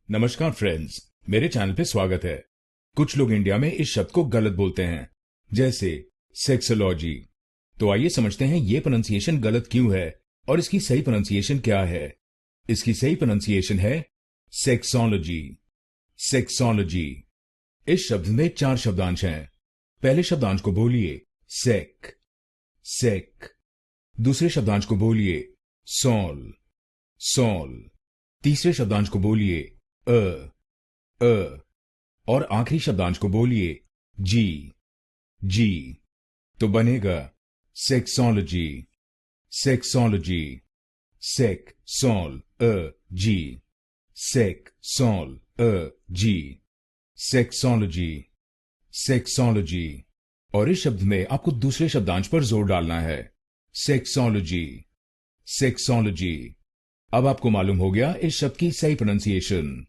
नमस्कार फ्रेंड्स, मेरे चैनल पे स्वागत है। कुछ लोग इंडिया में इस शब्द को गलत बोलते हैं, जैसे सेक्सोलॉजी। तो आइए समझते हैं ये प्रोनाउंसिएशन गलत क्यों है और इसकी सही प्रोनाउंसिएशन क्या है। इसकी सही प्रोनाउंसिएशन है सेक्सोलॉजी। सेक्सोलॉजी। इस शब्द में 4 शब्दांश हैं। पहले शब्दांश को बोलिए सेक, सेक। दूसरे शब्दांश को बोलिए सॉल, सॉल। तीसरे शब्दांश को बोलिए अ, और आखिरी शब्दांश को बोलिए जी, जी। तो बनेगा सेक्सोलॉजी, सेक्सोलॉजी। सेक सॉल जी, सेक सॉल जी, सेक्सोलॉजी, सेक्सोलॉजी। और इस शब्द में आपको दूसरे शब्दांश पर जोर डालना है, सेक्सोलॉजी, सेक्सोलॉजी। अब आपको मालूम हो गया इस शब्द की सही प्रोनाउंसिएशन।